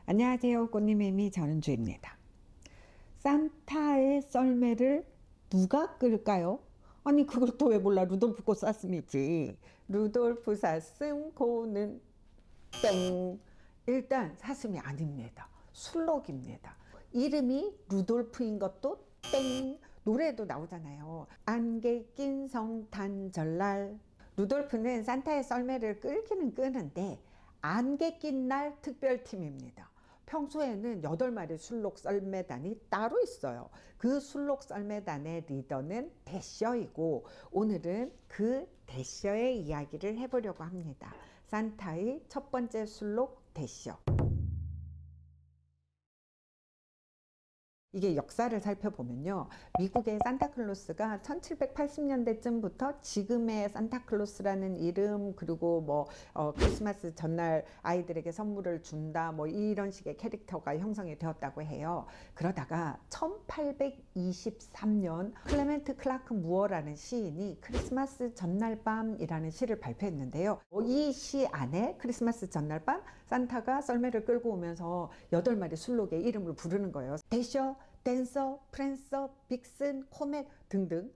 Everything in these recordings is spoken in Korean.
안녕하세요. 꽃님의미 전은주입니다. 산타의 썰매를 누가 끌까요? 아니 그걸 또 왜 몰라. 루돌프 고 쌌음이지. 루돌프 샀음 고는 땡. 일단 사슴이 아닙니다. 술록입니다. 이름이 루돌프인 것도 땡. 노래도 나오잖아요. 안개 낀 성탄절날. 루돌프는 산타의 썰매를 끌기는 끄는데 안개 낀 날 특별팀입니다. 평소에는 8마리 술록 썰매단이 따로 있어요. 그 술록 썰매단의 리더는 대셔이고 오늘은 그 대셔의 이야기를 해보려고 합니다. 산타의 첫 번째 술록 대셔. 이게 역사를 살펴보면요. 미국의 산타클로스가 1780년대쯤부터 지금의 산타클로스라는 이름, 그리고 크리스마스 전날 아이들에게 선물을 준다, 이런 식의 캐릭터가 형성이 되었다고 해요. 그러다가 1823년 클레멘트 클라크 무어라는 시인이 크리스마스 전날 밤이라는 시를 발표했는데요. 이 시 안에 크리스마스 전날 밤 산타가 썰매를 끌고 오면서 8마리 술록의 이름을 부르는 거예요. 대셔, 댄서, 프랜서, 빅슨, 코멧 등등.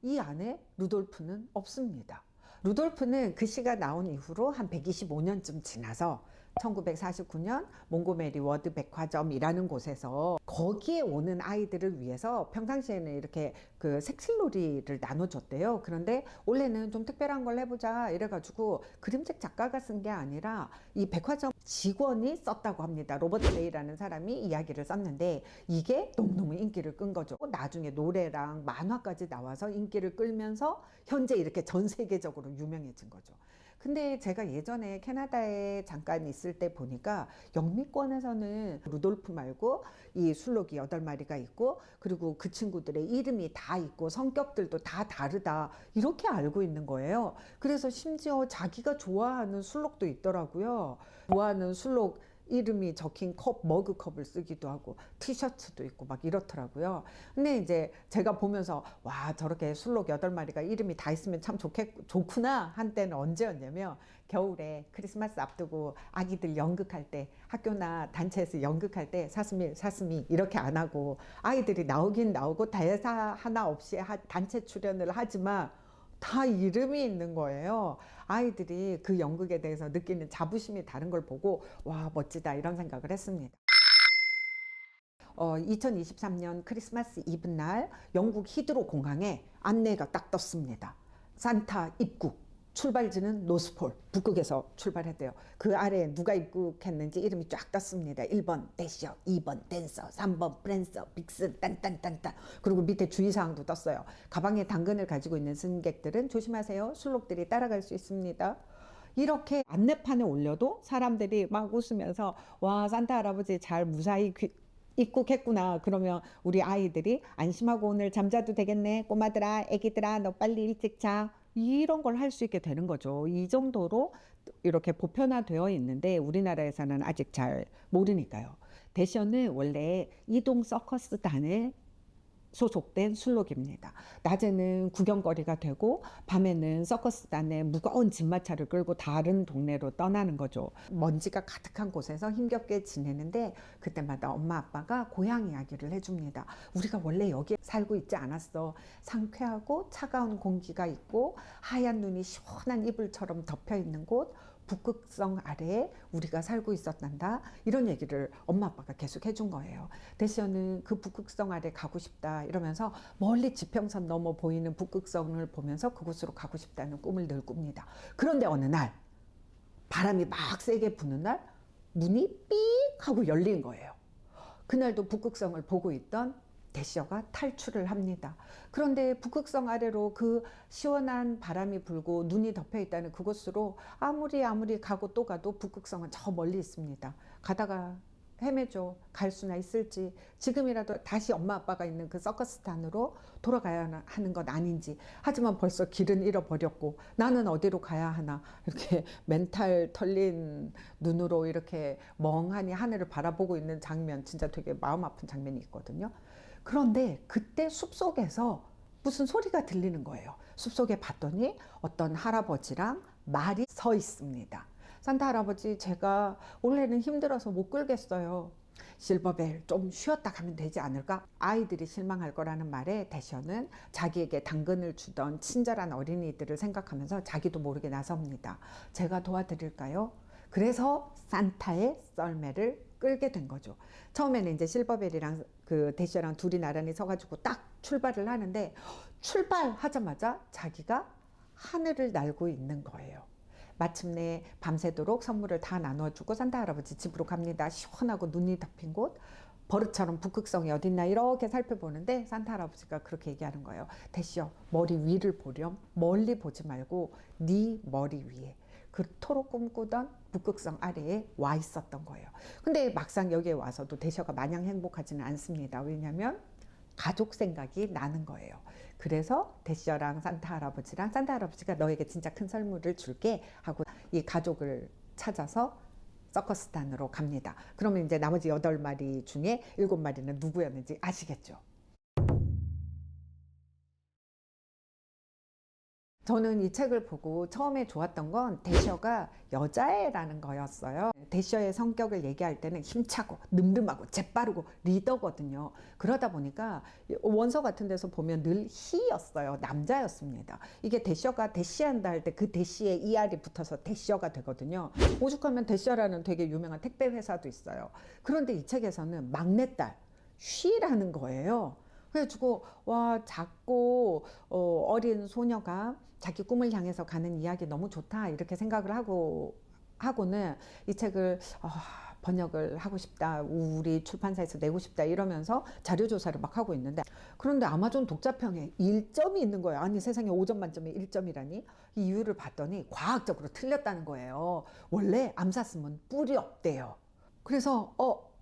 이 안에 루돌프는 없습니다. 루돌프는 그 시가 나온 이후로 한 125년쯤 지나서 1949년 몽고메리 워드 백화점이라는 곳에서 거기에 오는 아이들을 위해서 평상시에는 이렇게 그 색칠놀이를 나눠줬대요. 그런데 원래는 좀 특별한 걸 해보자 이래가지고 그림책 작가가 쓴 게 아니라 이 백화점 직원이 썼다고 합니다. 로버트 레이라는 사람이 이야기를 썼는데 이게 너무너무 인기를 끈 거죠. 나중에 노래랑 만화까지 나와서 인기를 끌면서 현재 이렇게 전 세계적으로 유명해진 거죠. 근데 제가 예전에 캐나다에 잠깐 있을 때 보니까 영미권에서는 루돌프 말고 이 술록이 8마리가 있고 그리고 그 친구들의 이름이 다 있고 성격들도 다 다르다 이렇게 알고 있는 거예요. 그래서 심지어 자기가 좋아하는 술록도 있더라고요. 좋아하는 술록 이름이 적힌 컵, 머그컵을 쓰기도 하고 티셔츠도 있고 막 이렇더라고요. 근데 이제 제가 보면서 와 저렇게 술록 8마리가 이름이 다 있으면 참 좋구나 한 때는 언제였냐면 겨울에 크리스마스 앞두고 아기들 연극할 때 학교나 단체에서 연극할 때 사슴이 이렇게 안 하고 아이들이 나오긴 나오고 대사 하나 없이 단체 출연을 하지만 다 이름이 있는 거예요. 아이들이 그 연극에 대해서 느끼는 자부심이 다른 걸 보고 와 멋지다 이런 생각을 했습니다. 2023년 크리스마스 이브 날 영국 히드로 공항에 안내가 딱 떴습니다. 산타 입국. 출발지는 노스폴, 북극에서 출발했대요. 그 아래에 누가 입국했는지 이름이 쫙 떴습니다. 1번 대셔, 2번 댄서, 3번 프랜서, 빅슨, 딴딴딴딴. 그리고 밑에 주의사항도 떴어요. 가방에 당근을 가지고 있는 승객들은 조심하세요. 술록들이 따라갈 수 있습니다. 이렇게 안내판에 올려도 사람들이 막 웃으면서 와 산타 할아버지 잘 무사히 입국했구나. 그러면 우리 아이들이 안심하고 오늘 잠자도 되겠네. 꼬마들아, 애기들아, 너 빨리 일찍 자. 이런 걸 할 수 있게 되는 거죠. 이 정도로 이렇게 보편화되어 있는데 우리나라에서는 아직 잘 모르니까요. 대셔는 원래 이동 서커스단의 소속된 술록입니다. 낮에는 구경거리가 되고 밤에는 서커스단의 무거운 진마차를 끌고 다른 동네로 떠나는 거죠. 먼지가 가득한 곳에서 힘겹게 지내는데 그때마다 엄마 아빠가 고향 이야기를 해줍니다. 우리가 원래 여기에 살고 있지 않았어. 상쾌하고 차가운 공기가 있고 하얀 눈이 시원한 이불처럼 덮여 있는 곳 북극성 아래에 우리가 살고 있었단다. 이런 얘기를 엄마 아빠가 계속 해준 거예요. 대시어는 그 북극성 아래 가고 싶다 이러면서 멀리 지평선 넘어 보이는 북극성을 보면서 그곳으로 가고 싶다는 꿈을 늘 꿉니다. 그런데 어느 날 바람이 막 세게 부는 날 문이 삑 하고 열린 거예요. 그날도 북극성을 보고 있던 대셔가 탈출을 합니다. 그런데 북극성 아래로 그 시원한 바람이 불고 눈이 덮여 있다는 그곳으로 아무리 가고 또 가도 북극성은 저 멀리 있습니다. 가다가 헤매죠. 갈 수나 있을지 지금이라도 다시 엄마 아빠가 있는 그 서커스단으로 돌아가야 하는 것 아닌지. 하지만 벌써 길은 잃어버렸고 나는 어디로 가야 하나 이렇게 멘탈 털린 눈으로 이렇게 멍하니 하늘을 바라보고 있는 장면 진짜 되게 마음 아픈 장면이 있거든요. 그런데 그때 숲속에서 무슨 소리가 들리는 거예요. 숲속에 봤더니 어떤 할아버지랑 말이 서 있습니다. 산타 할아버지, 제가 올해는 힘들어서 못 끌겠어요. 실버벨, 좀 쉬었다 가면 되지 않을까? 아이들이 실망할 거라는 말에 대셔는 자기에게 당근을 주던 친절한 어린이들을 생각하면서 자기도 모르게 나섭니다. 제가 도와드릴까요? 그래서 산타의 썰매를 끌게 된 거죠. 처음에는 이제 실버벨이랑 그 대셔랑 둘이 나란히 서가지고 딱 출발을 하는데, 출발하자마자 자기가 하늘을 날고 있는 거예요. 마침내 밤새도록 선물을 다 나눠주고 산타 할아버지 집으로 갑니다. 시원하고 눈이 덮인 곳, 버릇처럼 북극성이 어딨나 이렇게 살펴보는데 산타 할아버지가 그렇게 얘기하는 거예요. 대시여, 머리 위를 보렴. 멀리 보지 말고 네 머리 위에. 그토록 꿈꾸던 북극성 아래에 와 있었던 거예요. 근데 막상 여기에 와서도 대셔가 마냥 행복하지는 않습니다. 왜냐하면 가족 생각이 나는 거예요. 그래서 대셔랑 산타 할아버지가 너에게 진짜 큰 선물을 줄게 하고 이 가족을 찾아서 서커스단으로 갑니다. 그러면 이제 나머지 8마리 중에 7마리는 누구였는지 아시겠죠? 저는 이 책을 보고 처음에 좋았던 건 대셔가 여자애라는 거였어요. 대셔의 성격을 얘기할 때는 힘차고 늠름하고 재빠르고 리더거든요. 그러다 보니까 원서 같은 데서 보면 늘 히였어요. 남자였습니다. 이게 대셔가 대시한다 할 때 그 대시에 ER이 붙어서 대셔가 되거든요. 오죽하면 대셔라는 되게 유명한 택배 회사도 있어요. 그런데 이 책에서는 막내딸 쉬라는 거예요. 그래가지고 와, 작고 어린 소녀가 자기 꿈을 향해서 가는 이야기 너무 좋다 이렇게 생각을 하고는 이 책을 번역을 하고 싶다, 우리 출판사에서 내고 싶다 이러면서 자료조사를 막 하고 있는데, 그런데 아마존 독자평에 1점이 있는 거예요. 아니 세상에 5점 만점에 1점이라니? 이 이유를 봤더니 과학적으로 틀렸다는 거예요. 원래 암사슴은 뿔이 없대요. 그래서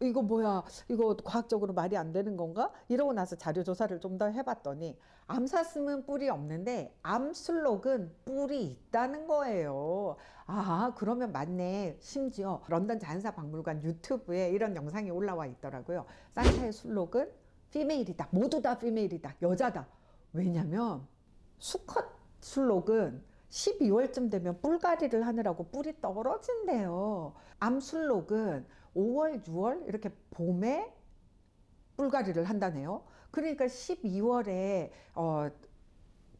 이거 뭐야, 이거 과학적으로 말이 안 되는 건가? 이러고 나서 자료조사를 좀 더 해봤더니 암사슴은 뿔이 없는데 암술록은 뿔이 있다는 거예요. 그러면 맞네. 심지어 런던 자연사박물관 유튜브에 이런 영상이 올라와 있더라고요. 산타의 술록은 피메일이다. 모두 다 피메일이다. 여자다. 왜냐면 수컷 술록은 12월쯤 되면 뿔갈이를 하느라고 뿔이 떨어진대요. 암술록은 5월, 6월 이렇게 봄에 뿔갈이를 한다네요. 그러니까 12월에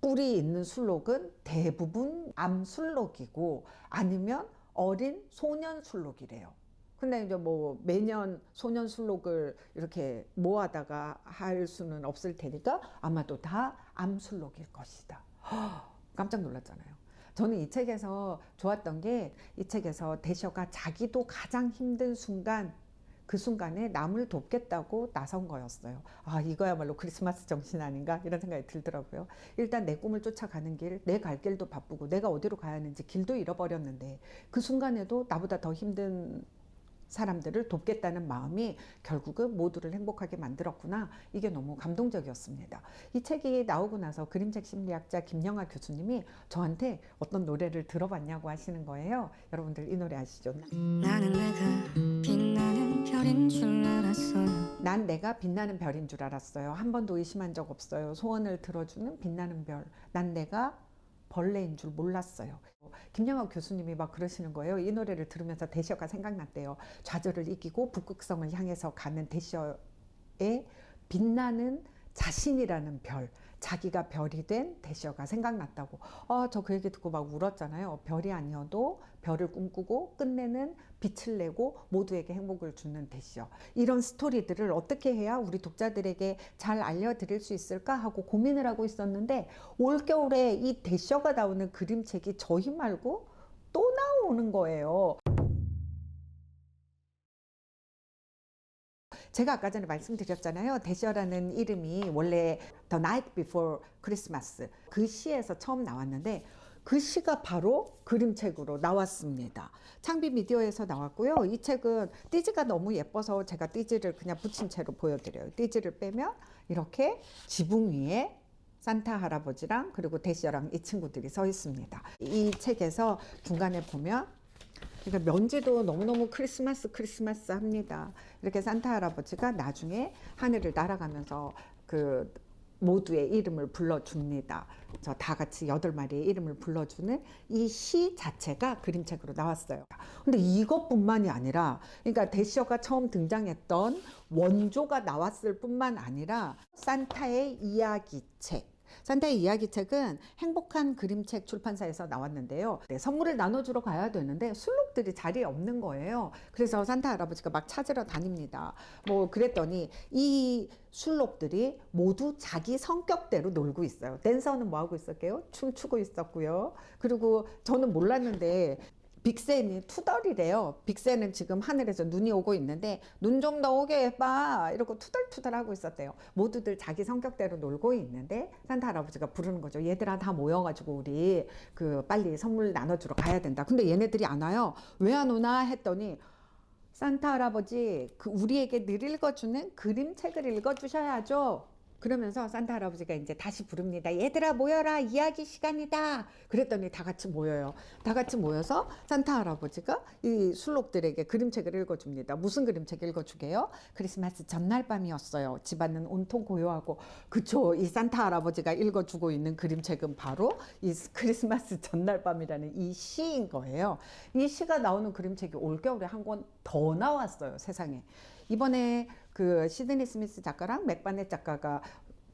뿔이 있는 술록은 대부분 암술록이고 아니면 어린 소년 술록이래요. 근데 이제 뭐 매년 소년 술록을 이렇게 모아다가 할 수는 없을 테니까 아마도 다 암술록일 것이다. 깜짝 놀랐잖아요. 저는 이 책에서 좋았던 게, 이 책에서 대셔가 자기도 가장 힘든 순간, 그 순간에 남을 돕겠다고 나선 거였어요. 이거야말로 크리스마스 정신 아닌가 이런 생각이 들더라고요. 일단 내 꿈을 쫓아가는 길, 내 갈 길도 바쁘고 내가 어디로 가야 하는지 길도 잃어버렸는데 그 순간에도 나보다 더 힘든 사람들을 돕겠다는 마음이 결국은 모두를 행복하게 만들었구나. 이게 너무 감동적이었습니다. 이 책이 나오고 나서 그림책 심리학자 김영하 교수님이 저한테 어떤 노래를 들어봤냐고 하시는 거예요. 여러분들 이 노래 아시죠? 나는 내가 빛나는 별인 줄 알았어요. 난 내가 빛나는 별인 줄 알았어요. 한 번도 의심한 적 없어요. 소원을 들어주는 빛나는 별. 난 내가 벌레인 줄 몰랐어요. 김영하 교수님이 막 그러시는 거예요. 이 노래를 들으면서 대셔가 생각났대요. 좌절을 이기고 북극성을 향해서 가는 대셔의 빛나는 자신이라는 별, 자기가 별이 된 대셔가 생각났다고. 저 그 얘기 듣고 막 울었잖아요. 별이 아니어도 별을 꿈꾸고 끝내는 빛을 내고 모두에게 행복을 주는 대셔. 이런 스토리들을 어떻게 해야 우리 독자들에게 잘 알려드릴 수 있을까 하고 고민을 하고 있었는데, 올겨울에 이 대셔가 나오는 그림책이 저희 말고 또 나오는 거예요. 제가 아까 전에 말씀드렸잖아요. 대셔라는 이름이 원래 The Night Before Christmas 그 시에서 처음 나왔는데, 그 시가 바로 그림책으로 나왔습니다. 창비 미디어에서 나왔고요. 이 책은 띠지가 너무 예뻐서 제가 띠지를 그냥 붙인 채로 보여드려요. 띠지를 빼면 이렇게 지붕 위에 산타 할아버지랑 그리고 대셔랑 이 친구들이 서 있습니다. 이 책에서 중간에 보면, 그러니까 면지도 너무너무 크리스마스 합니다. 이렇게 산타 할아버지가 나중에 하늘을 날아가면서 그 모두의 이름을 불러줍니다. 저 다 같이 8마리의 이름을 불러주는 이 시 자체가 그림책으로 나왔어요. 근데 이것뿐만이 아니라, 그러니까 대시어가 처음 등장했던 원조가 나왔을 뿐만 아니라 산타의 이야기책. 산타의 이야기책은 행복한 그림책 출판사에서 나왔는데요. 네, 선물을 나눠주러 가야 되는데 술록들이 자리에 없는 거예요. 그래서 산타 할아버지가 막 찾으러 다닙니다. 뭐 그랬더니 이 술록들이 모두 자기 성격대로 놀고 있어요. 댄서는 뭐 하고 있었게요? 춤추고 있었고요. 그리고 저는 몰랐는데 빅센이 투덜이래요. 빅센은 지금 하늘에서 눈이 오고 있는데 눈 좀 더 오게 해봐 이러고 투덜투덜 하고 있었대요. 모두들 자기 성격대로 놀고 있는데 산타 할아버지가 부르는 거죠. 얘들아 다 모여가지고 우리 빨리 선물 나눠주러 가야 된다. 근데 얘네들이 안 와요. 왜 안 오나 했더니 산타 할아버지 우리에게 늘 읽어주는 그림책을 읽어주셔야죠. 그러면서 산타 할아버지가 이제 다시 부릅니다. 얘들아 모여라, 이야기 시간이다. 그랬더니 다 같이 모여요. 다 같이 모여서 산타 할아버지가 이 술록들에게 그림책을 읽어줍니다. 무슨 그림책 읽어주게요? 크리스마스 전날 밤이었어요. 집안은 온통 고요하고. 그쵸, 이 산타 할아버지가 읽어주고 있는 그림책은 바로 이 크리스마스 전날 밤이라는 이 시인 거예요. 이 시가 나오는 그림책이 올겨울에 한 권 더 나왔어요, 세상에. 이번에 시드니 스미스 작가랑 맥바넷 작가가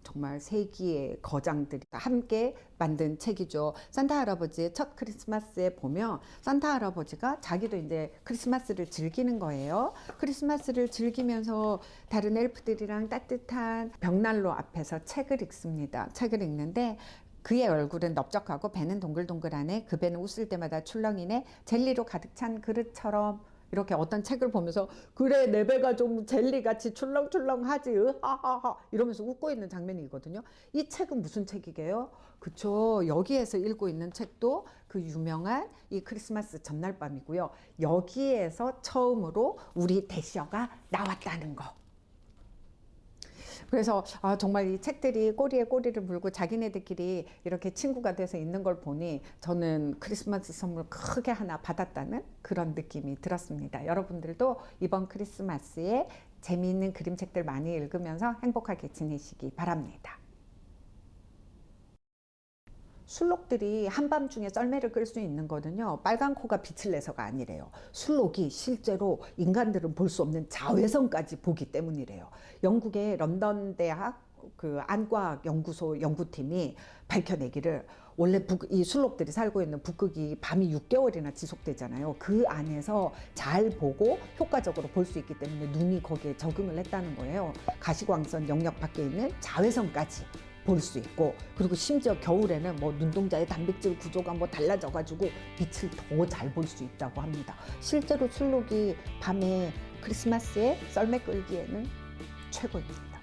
정말 세기의 거장들이 함께 만든 책이죠. 산타 할아버지의 첫 크리스마스에 보면 산타 할아버지가 자기도 이제 크리스마스를 즐기는 거예요. 크리스마스를 즐기면서 다른 엘프들이랑 따뜻한 벽난로 앞에서 책을 읽습니다. 책을 읽는데 그의 얼굴은 넓적하고 배는 동글동글하네. 그 배는 웃을 때마다 출렁이네. 젤리로 가득 찬 그릇처럼. 이렇게 어떤 책을 보면서 그래 내 배가 좀 젤리같이 출렁출렁하지 하하하 이러면서 웃고 있는 장면이거든요. 이 책은 무슨 책이게요? 그쵸, 여기에서 읽고 있는 책도 그 유명한 이 크리스마스 전날 밤이고요. 여기에서 처음으로 우리 대시어가 나왔다는 거. 그래서 정말 이 책들이 꼬리에 꼬리를 물고 자기네들끼리 이렇게 친구가 돼서 있는 걸 보니 저는 크리스마스 선물 크게 하나 받았다는 그런 느낌이 들었습니다. 여러분들도 이번 크리스마스에 재미있는 그림책들 많이 읽으면서 행복하게 지내시기 바랍니다. 술록들이 한밤중에 썰매를 끌 수 있는 거는요, 빨간 코가 빛을 내서가 아니래요. 술록이 실제로 인간들은 볼 수 없는 자외선까지 보기 때문이래요. 영국의 런던 대학 안과학 연구소 연구팀이 밝혀내기를 원래 이 술록들이 살고 있는 북극이 밤이 6개월이나 지속되잖아요. 그 안에서 잘 보고 효과적으로 볼 수 있기 때문에 눈이 거기에 적응을 했다는 거예요. 가시광선 영역 밖에 있는 자외선까지 볼 수 있고, 그리고 심지어 겨울에는 뭐 눈동자의 단백질 구조가 뭐 달라져 가지고 빛을 더 잘 볼 수 있다고 합니다. 실제로 술록이 밤에 크리스마스에 썰매 끌기에는 최고입니다.